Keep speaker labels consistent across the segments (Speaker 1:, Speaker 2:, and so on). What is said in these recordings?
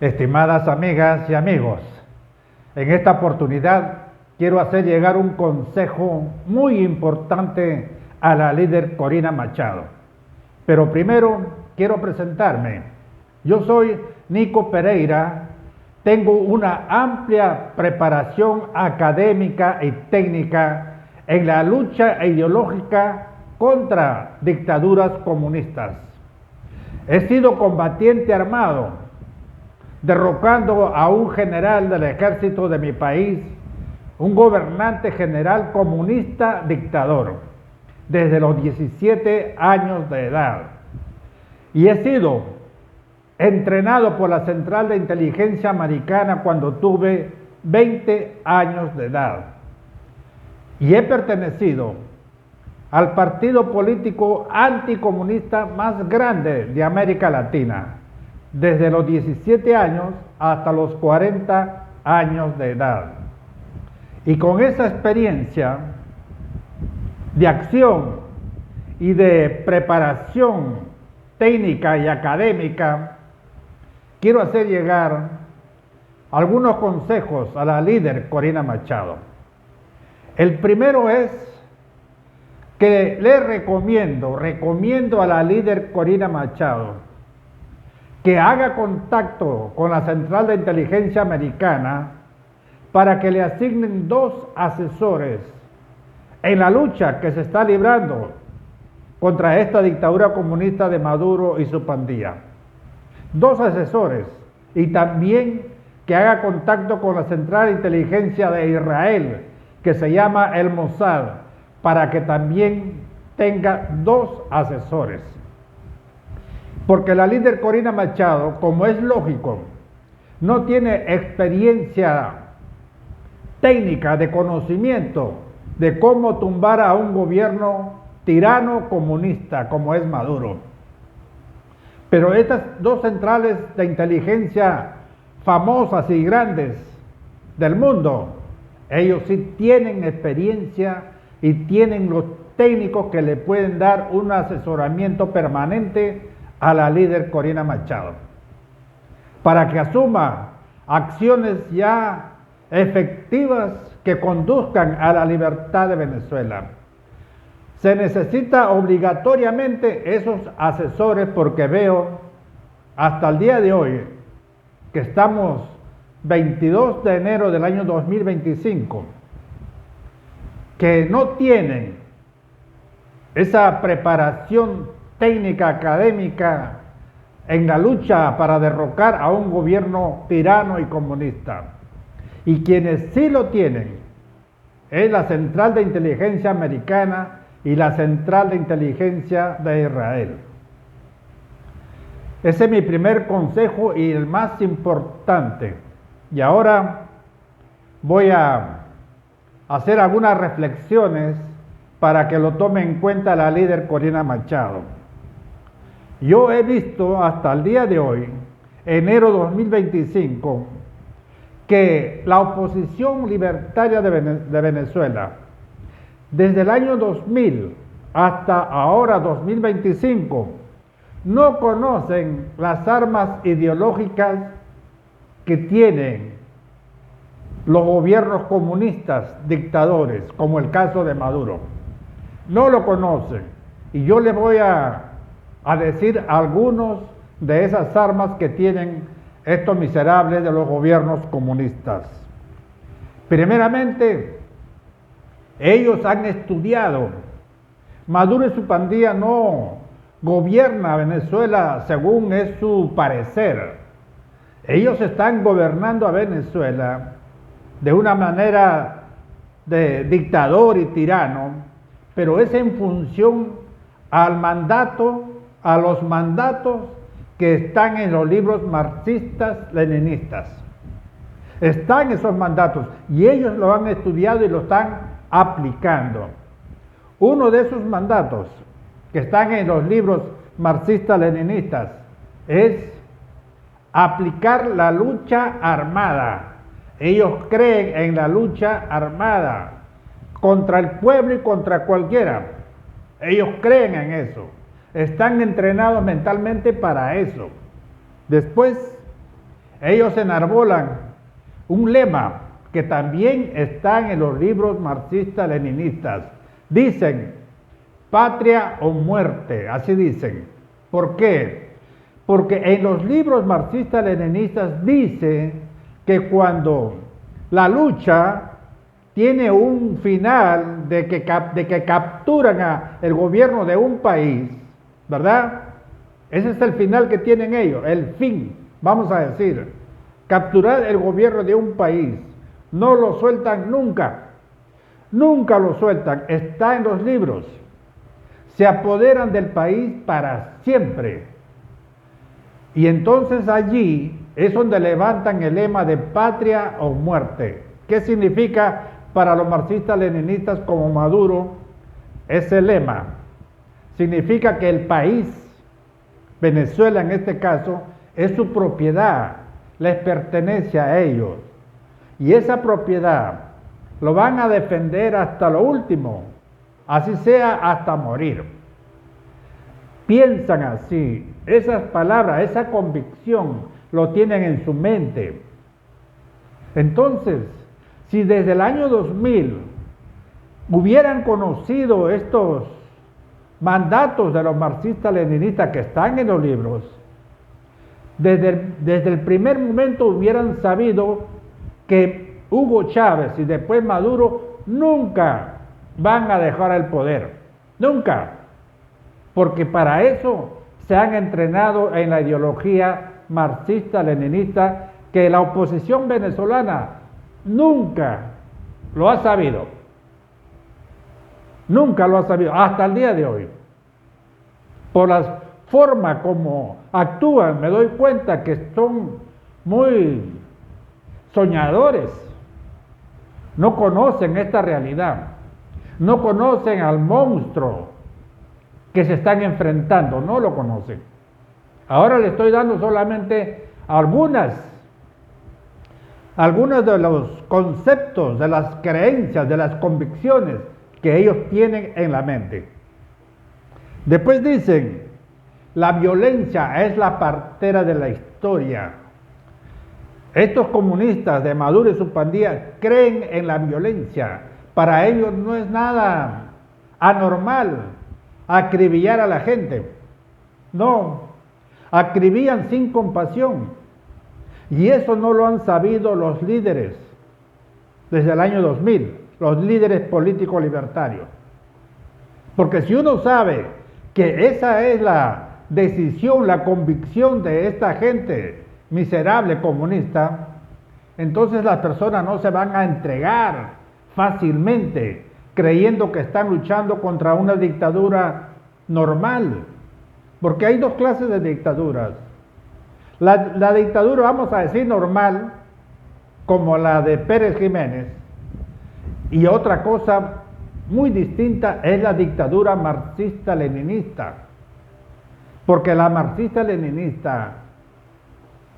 Speaker 1: Estimadas amigas y amigos, en esta oportunidad quiero hacer llegar un consejo muy importante a la líder Corina Machado. Pero primero quiero presentarme. Yo soy Nico Pereira, tengo una amplia preparación académica y técnica en la lucha ideológica contra dictaduras comunistas. He sido combatiente armado, derrocando a un general del ejército de mi país, un gobernante general comunista dictador, desde los 17 años de edad. Y he sido entrenado por la Central de Inteligencia Americana cuando tuve 20 años de edad. Y he pertenecido al partido político anticomunista más grande de América Latina, desde los 17 años hasta los 40 años de edad. Y con esa experiencia de acción y de preparación técnica y académica, quiero hacer llegar algunos consejos a la líder Corina Machado. El primero es que le recomiendo a la líder Corina Machado que haga contacto con la Central de Inteligencia Americana para que le asignen 2 asesores en la lucha que se está librando contra esta dictadura comunista de Maduro y su pandilla. 2 asesores, y también que haga contacto con la Central de Inteligencia de Israel, que se llama el Mossad, para que también tenga 2 asesores. Porque la líder Corina Machado, como es lógico, no tiene experiencia técnica de conocimiento de cómo tumbar a un gobierno tirano comunista como es Maduro. Pero estas 2 centrales de inteligencia famosas y grandes del mundo, ellos sí tienen experiencia y tienen los técnicos que le pueden dar un asesoramiento permanente a la líder Corina Machado, para que asuma acciones ya efectivas que conduzcan a la libertad de Venezuela. Se necesita obligatoriamente esos asesores, porque veo hasta el día de hoy, que estamos 22 de enero del año 2025, que no tienen esa preparación técnica académica en la lucha para derrocar a un gobierno tirano y comunista. Y quienes sí lo tienen es la Central de Inteligencia Americana y la Central de Inteligencia de Israel. Ese es mi primer consejo y el más importante. Y ahora voy a hacer algunas reflexiones para que lo tome en cuenta la líder Corina Machado. Yo he visto hasta el día de hoy, enero 2025, que la oposición libertaria de Venezuela, desde el año 2000 hasta ahora 2025, no conocen las armas ideológicas que tienen los gobiernos comunistas dictadores, como el caso de Maduro. No lo conocen. Y yo les voy a decir algunos de esas armas que tienen estos miserables de los gobiernos comunistas. Primeramente, ellos han estudiado. Maduro y su pandilla no gobierna Venezuela según es su parecer. Ellos están gobernando a Venezuela de una manera de dictador y tirano, pero es en función a los mandatos que están en los libros marxistas-leninistas. Están esos mandatos y ellos lo han estudiado y lo están aplicando. Uno de esos mandatos que están en los libros marxistas-leninistas es aplicar la lucha armada. Ellos creen en la lucha armada contra el pueblo y contra cualquiera. Ellos creen en eso. Están entrenados mentalmente para eso. Después, ellos enarbolan un lema que también está en los libros marxistas-leninistas. Dicen, patria o muerte, así dicen. ¿Por qué? Porque en los libros marxistas-leninistas dice que cuando la lucha tiene un final de que capturan el gobierno de un país, ¿verdad? Ese es el final que tienen ellos, el fin, vamos a decir, capturar el gobierno de un país. No lo sueltan nunca, nunca lo sueltan, está en los libros. Se apoderan del país para siempre. Y entonces allí es donde levantan el lema de patria o muerte. ¿Qué significa para los marxistas-leninistas como Maduro ese lema? Significa que el país, Venezuela en este caso, es su propiedad, les pertenece a ellos. Y esa propiedad lo van a defender hasta lo último, así sea hasta morir. Piensan así, esas palabras, esa convicción lo tienen en su mente. Entonces, si desde el año 2000 hubieran conocido estos mandatos de los marxistas-leninistas que están en los libros, desde el primer momento hubieran sabido que Hugo Chávez y después Maduro nunca van a dejar el poder, nunca, porque para eso se han entrenado en la ideología marxista-leninista que la oposición venezolana nunca lo ha sabido, nunca lo ha sabido, hasta el día de hoy. Por las formas como actúan, me doy cuenta que son muy soñadores, no conocen esta realidad, no conocen al monstruo que se están enfrentando, no lo conocen. Ahora le estoy dando solamente algunos de los conceptos, de las creencias, de las convicciones que ellos tienen en la mente. Después dicen, la violencia es la partera de la historia. Estos comunistas de Maduro y su pandilla creen en la violencia. Para ellos no es nada anormal acribillar a la gente. No, acribillan sin compasión. Y eso no lo han sabido los líderes desde el año 2000, los líderes políticos libertarios. Porque si uno sabe que esa es la decisión, la convicción de esta gente miserable comunista, entonces las personas no se van a entregar fácilmente creyendo que están luchando contra una dictadura normal, porque hay dos clases de dictaduras. La dictadura, vamos a decir, normal, como la de Pérez Jiménez, y otra cosa muy distinta es la dictadura marxista-leninista, porque la marxista-leninista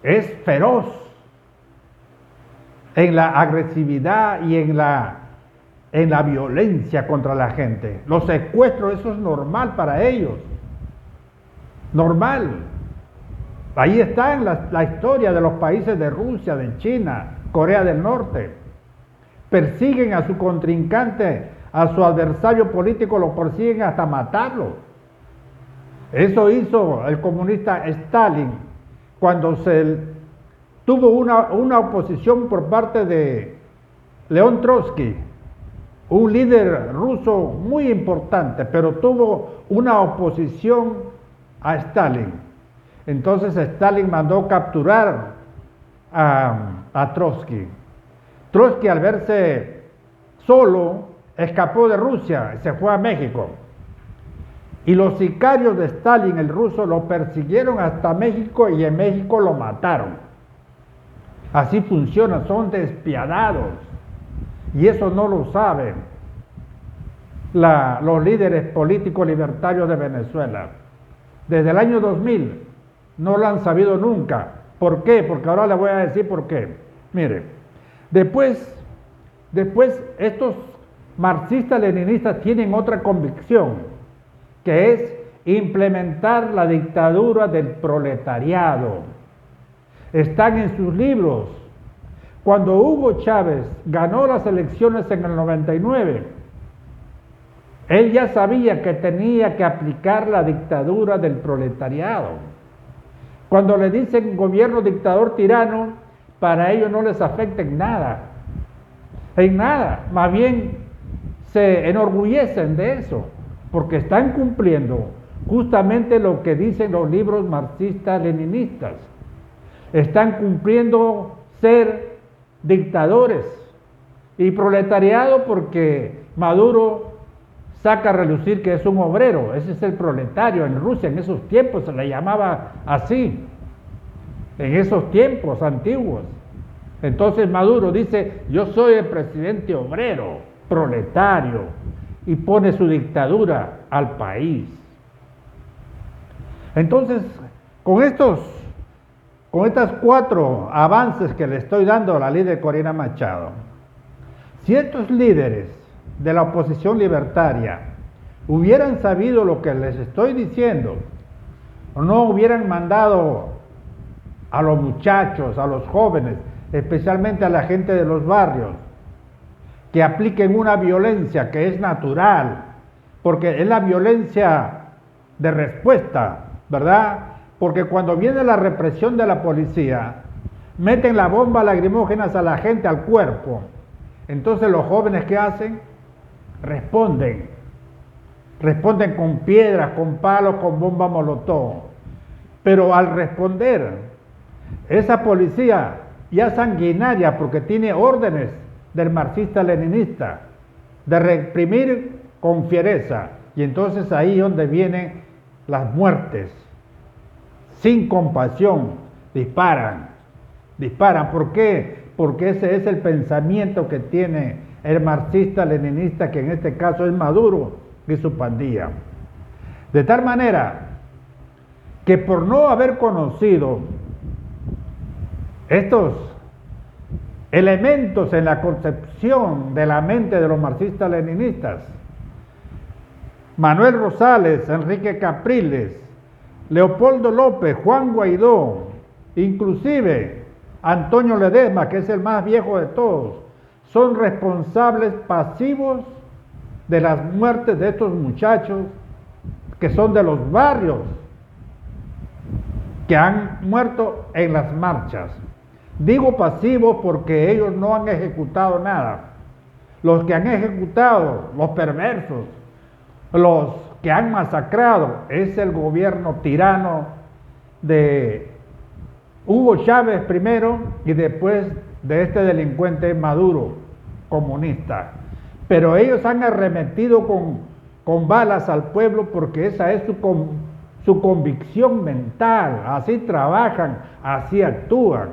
Speaker 1: es feroz en la agresividad y en la violencia contra la gente. Los secuestros, eso es normal para ellos, normal. Ahí está en la historia de los países de Rusia, de China, Corea del Norte. Persiguen a su contrincante, a su adversario político, lo persiguen hasta matarlo. Eso hizo el comunista Stalin cuando se tuvo una oposición por parte de León Trotsky, un líder ruso muy importante, pero tuvo una oposición a Stalin. Entonces Stalin mandó capturar a Trotsky. Trotsky, al verse solo, escapó de Rusia, se fue a México. Y los sicarios de Stalin, el ruso, lo persiguieron hasta México y en México lo mataron. Así funciona, son despiadados. Y eso no lo saben los líderes políticos libertarios de Venezuela. Desde el año 2000 no lo han sabido nunca. ¿Por qué? Porque ahora les voy a decir por qué. Mire, después estos marxistas-leninistas tienen otra convicción, que es implementar la dictadura del proletariado. están en sus libros. Cuando Hugo Chávez ganó las elecciones en el 99, él ya sabía que tenía que aplicar la dictadura del proletariado. Cuando le dicen gobierno dictador tirano, para ellos no les afecta en nada, más bien se enorgullecen de eso, porque están cumpliendo justamente lo que dicen los libros marxistas-leninistas. Están cumpliendo ser dictadores y proletariado, porque Maduro saca a relucir que es un obrero. Ese es el proletario en Rusia. En esos tiempos se le llamaba así, en esos tiempos antiguos. Entonces Maduro dice: yo soy el presidente obrero, proletario, y pone su dictadura al país. Entonces, con estos 4 avances que le estoy dando a la líder Corina Machado, si estos líderes de la oposición libertaria hubieran sabido lo que les estoy diciendo, no hubieran mandado a los muchachos, a los jóvenes, especialmente a la gente de los barrios, que apliquen una violencia que es natural, porque es la violencia de respuesta, ¿verdad? Porque cuando viene la represión de la policía, meten la bomba lacrimógenas a la gente, al cuerpo. Entonces los jóvenes, ¿qué hacen? Responden con piedras, con palos, con bomba molotov. Pero al responder, esa policía ya sanguinaria, porque tiene órdenes del marxista-leninista de reprimir con fiereza, y entonces ahí es donde vienen las muertes. Sin compasión, disparan. ¿Por qué? Porque ese es el pensamiento que tiene el marxista-leninista, que en este caso es Maduro y su pandilla. De tal manera que por no haber conocido estos elementos en la concepción de la mente de los marxistas-leninistas, Manuel Rosales, Enrique Capriles, Leopoldo López, Juan Guaidó, inclusive Antonio Ledesma, que es el más viejo de todos, son responsables pasivos de las muertes de estos muchachos que son de los barrios, que han muerto en las marchas. Digo pasivos porque ellos no han ejecutado nada. Los que han ejecutado, los perversos, los que han masacrado, es el gobierno tirano de Hugo Chávez primero, y después de este delincuente Maduro, comunista. Pero ellos han arremetido con balas al pueblo, porque esa es su convicción mental. Así trabajan, así actúan.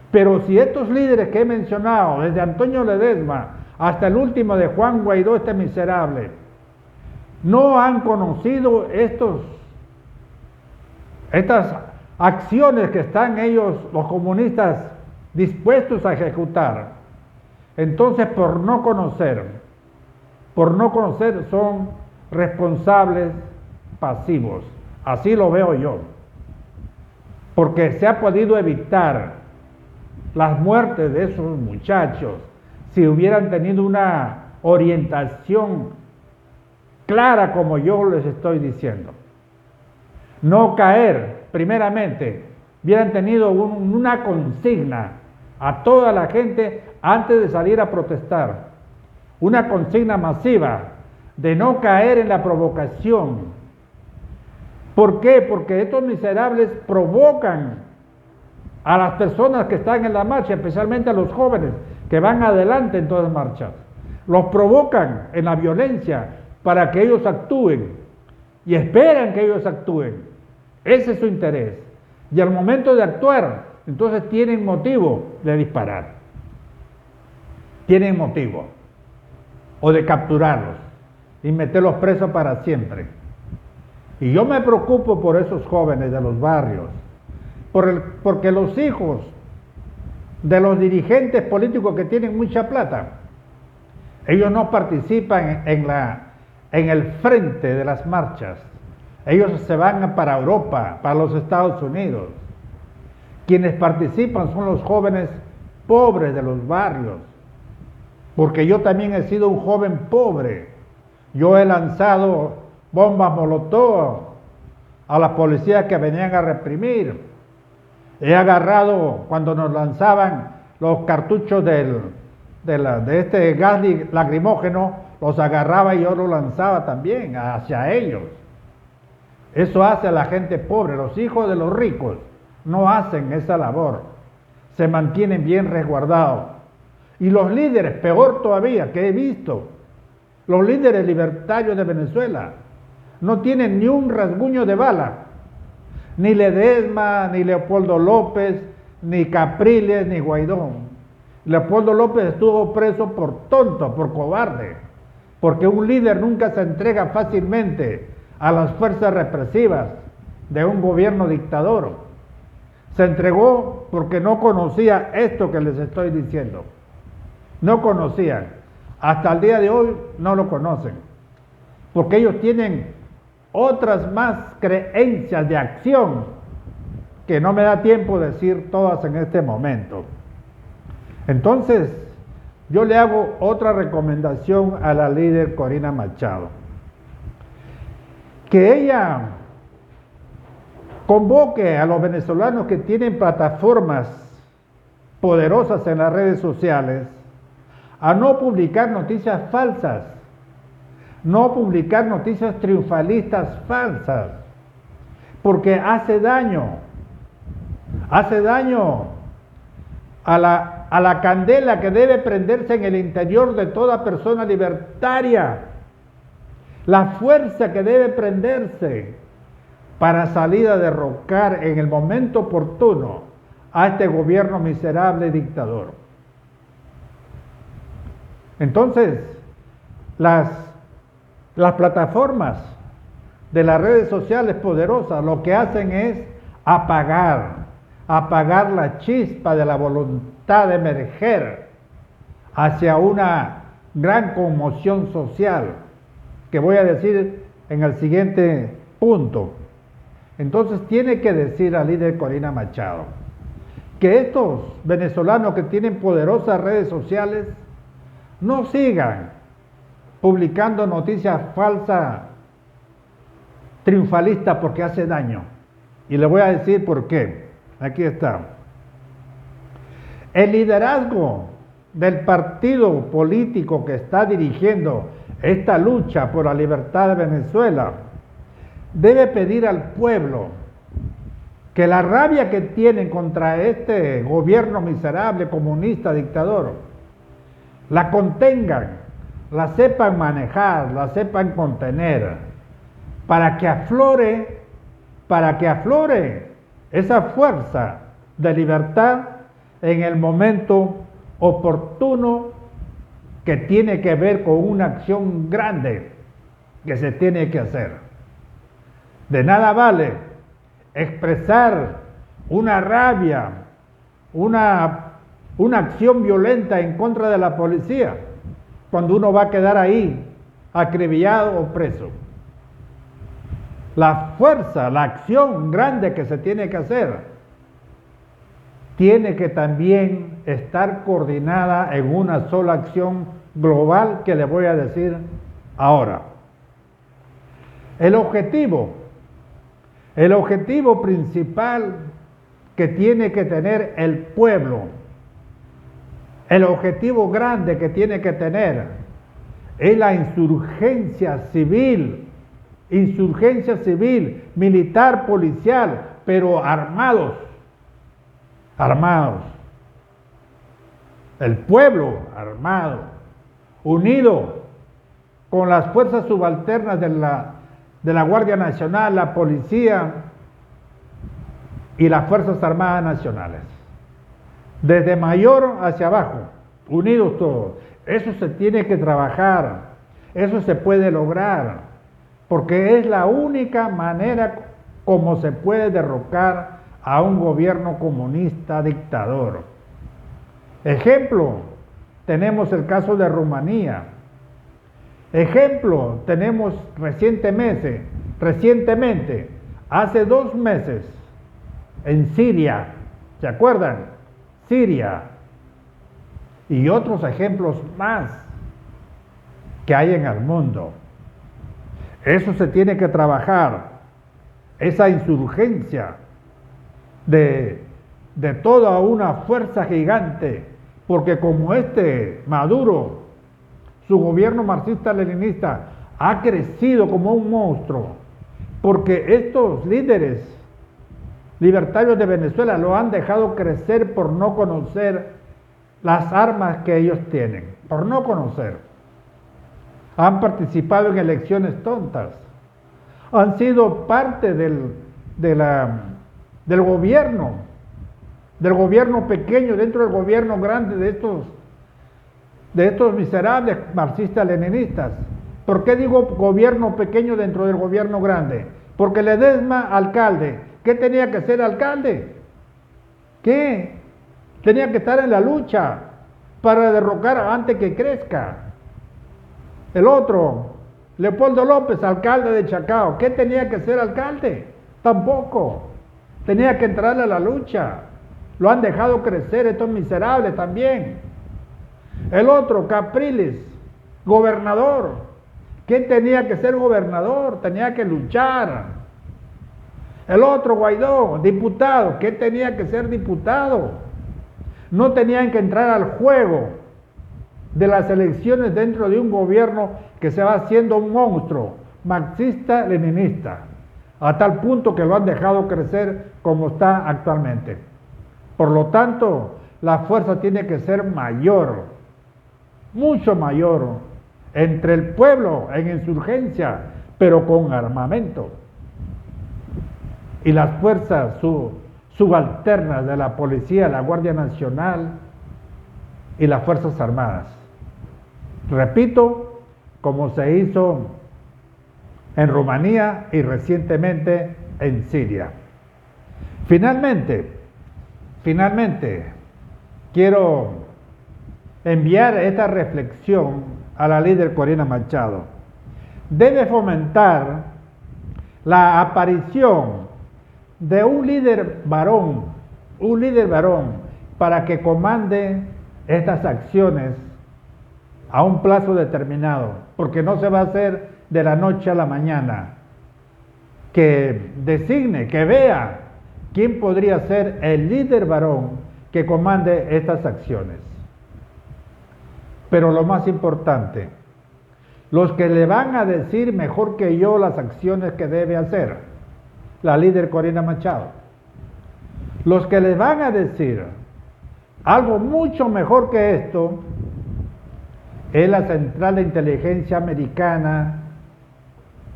Speaker 1: Pero si estos líderes que he mencionado, desde Antonio Ledesma hasta el último de Juan Guaidó, este miserable, no han conocido estas acciones que están ellos, los comunistas, dispuestos a ejecutar, entonces por no conocer son responsables pasivos. Así lo veo yo, porque se ha podido evitar las muertes de esos muchachos si hubieran tenido una orientación clara, como yo les estoy diciendo. No caer, primeramente, hubieran tenido una consigna a toda la gente antes de salir a protestar, una consigna masiva de no caer en la provocación. ¿Por qué? Porque estos miserables provocan a las personas que están en la marcha, especialmente a los jóvenes que van adelante en todas las marchas. Los provocan en la violencia para que ellos actúen, y esperan que ellos actúen. Ese es su interés. Y al momento de actuar, entonces tienen motivo de disparar. Tienen motivo. O de capturarlos y meterlos presos para siempre. Y yo me preocupo por esos jóvenes de los barrios, porque los hijos de los dirigentes políticos que tienen mucha plata, ellos no participan en el frente de las marchas. Ellos se van para Europa, para los Estados Unidos. Quienes participan son los jóvenes pobres de los barrios, porque yo también he sido un joven pobre. Yo he lanzado bombas molotov a las policías que venían a reprimir. He agarrado, cuando nos lanzaban los cartuchos de este gas lacrimógeno, los agarraba y yo los lanzaba también hacia ellos. Eso hace a la gente pobre. Los hijos de los ricos no hacen esa labor, se mantienen bien resguardados. Y los líderes, peor todavía, que he visto, los líderes libertarios de Venezuela, no tienen ni un rasguño de bala, ni Ledesma, ni Leopoldo López, ni Capriles, ni Guaidó. Leopoldo López estuvo preso por tonto, por cobarde, porque un líder nunca se entrega fácilmente a las fuerzas represivas de un gobierno dictador. Se entregó porque no conocía esto que les estoy diciendo. No conocían. Hasta el día de hoy no lo conocen, porque ellos tienen otras más creencias de acción que no me da tiempo de decir todas en este momento. Entonces, yo le hago otra recomendación a la líder Corina Machado, que ella convoque a los venezolanos que tienen plataformas poderosas en las redes sociales a no publicar noticias falsas, no publicar noticias triunfalistas falsas, porque hace daño a la candela que debe prenderse en el interior de toda persona libertaria, la fuerza que debe prenderse para salir a derrocar en el momento oportuno a este gobierno miserable y dictador. Entonces, las plataformas de las redes sociales poderosas lo que hacen es apagar la chispa de la voluntad de emerger hacia una gran conmoción social, que voy a decir en el siguiente punto. Entonces tiene que decir al líder Corina Machado que estos venezolanos que tienen poderosas redes sociales no sigan publicando noticias falsas, triunfalistas, porque hace daño. Y le voy a decir por qué. Aquí está. El liderazgo del partido político que está dirigiendo esta lucha por la libertad de Venezuela debe pedir al pueblo que la rabia que tienen contra este gobierno miserable, comunista, dictador, la contengan, la sepan manejar, la sepan contener, para que aflore esa fuerza de libertad en el momento oportuno, que tiene que ver con una acción grande que se tiene que hacer. De nada vale expresar una rabia, una acción violenta en contra de la policía, cuando uno va a quedar ahí acribillado o preso. La fuerza, la acción grande que se tiene que hacer, tiene que también estar coordinada en una sola acción global que le voy a decir ahora. El objetivo principal que tiene que tener el pueblo, el objetivo grande que tiene que tener, es la insurgencia civil, militar, policial, pero armados. El pueblo armado, unido con las fuerzas subalternas de la Guardia Nacional, la policía y las Fuerzas Armadas Nacionales. Desde mayor hacia abajo, unidos todos. Eso se tiene que trabajar, eso se puede lograr, porque es la única manera como se puede derrocar a un gobierno comunista dictador. Ejemplo, tenemos el caso de Rumanía. Ejemplo, tenemos recientemente, hace 2 meses, en Siria, ¿Se acuerdan? Siria y otros ejemplos más que hay en el mundo. Eso se tiene que trabajar, esa insurgencia de toda una fuerza gigante, porque como Maduro, su gobierno marxista-leninista ha crecido como un monstruo, porque estos líderes libertarios de Venezuela lo han dejado crecer por no conocer las armas que ellos tienen, por no conocer. Han participado en elecciones tontas, han sido parte del gobierno pequeño dentro del gobierno grande de estos miserables marxistas-leninistas. ¿Por qué digo gobierno pequeño dentro del gobierno grande? Porque Ledesma, alcalde, ¿qué tenía que ser alcalde? ¿Qué? Tenía que estar en la lucha para derrocar antes que crezca. El otro, Leopoldo López, alcalde de Chacao, ¿qué tenía que ser alcalde? Tampoco. Tenía que entrar a la lucha. Lo han dejado crecer estos miserables también. El otro, Capriles, gobernador. ¿Qué tenía que ser gobernador? Tenía que luchar. El otro, Guaidó, diputado. ¿Qué tenía que ser diputado? No tenían que entrar al juego de las elecciones dentro de un gobierno que se va haciendo un monstruo marxista-leninista, a tal punto que lo han dejado crecer como está actualmente. Por lo tanto, la fuerza tiene que ser mayor, mucho mayor, entre el pueblo en insurgencia, pero con armamento. Y las fuerzas subalternas de la policía, la Guardia Nacional y las Fuerzas Armadas. Repito, como se hizo en Rumanía y recientemente en Siria. Finalmente, quiero enviar esta reflexión a la líder Corina Machado. Debe fomentar la aparición de un líder varón, para que comande estas acciones a un plazo determinado, porque no se va a hacer de la noche a la mañana. Que designe, que vea quién podría ser el líder varón que comande estas acciones. Pero lo más importante, los que le van a decir mejor que yo las acciones que debe hacer, la líder Corina Machado. Los que le van a decir algo mucho mejor que esto es la Central de Inteligencia Americana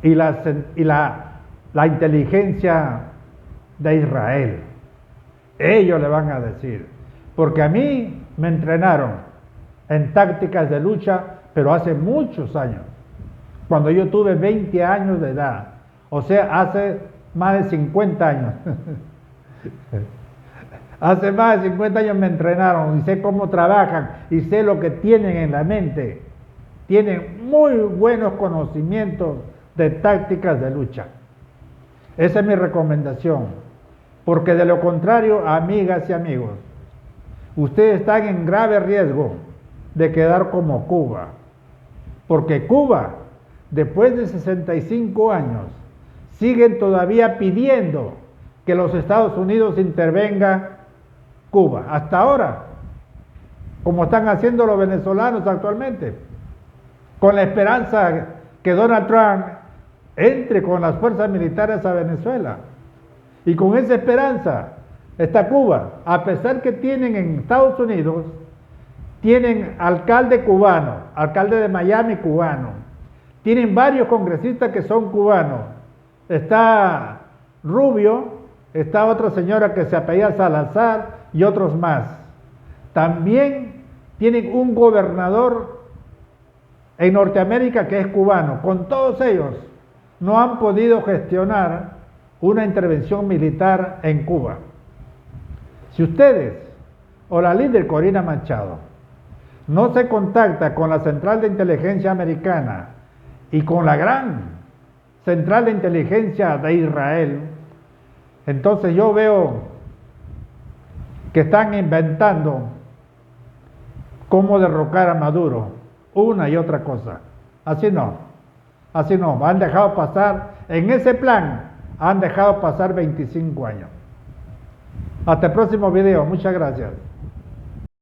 Speaker 1: y la inteligencia de Israel. Ellos le van a decir, porque a mí me entrenaron en tácticas de lucha, pero hace muchos años, cuando yo tuve 20 años de edad, o sea, hace más de 50 años. Hace más de 50 años me entrenaron y sé cómo trabajan y sé lo que tienen en la mente. Tienen muy buenos conocimientos de tácticas de lucha. Esa es mi recomendación, porque de lo contrario, amigas y amigos, ustedes están en grave riesgo de quedar como Cuba, porque Cuba, después de 65 años, siguen todavía pidiendo que los Estados Unidos intervengan Cuba, hasta ahora, como están haciendo los venezolanos actualmente, con la esperanza que Donald Trump entre con las fuerzas militares a Venezuela. Y con esa esperanza está Cuba, a pesar que tienen en Estados Unidos, tienen alcalde cubano, alcalde de Miami cubano, tienen varios congresistas que son cubanos, está Rubio, está otra señora que se apellida Salazar y otros más. También tienen un gobernador en Norteamérica que es cubano. Con todos ellos no han podido gestionar una intervención militar en Cuba. Si ustedes o la líder Corina Machado no se contacta con la Central de Inteligencia Americana y con la gran Central de Inteligencia de Israel, entonces yo veo que están inventando cómo derrocar a Maduro, una y otra cosa. Así no, han dejado pasar, en ese plan, han dejado pasar 25 años. Hasta el próximo video, muchas gracias.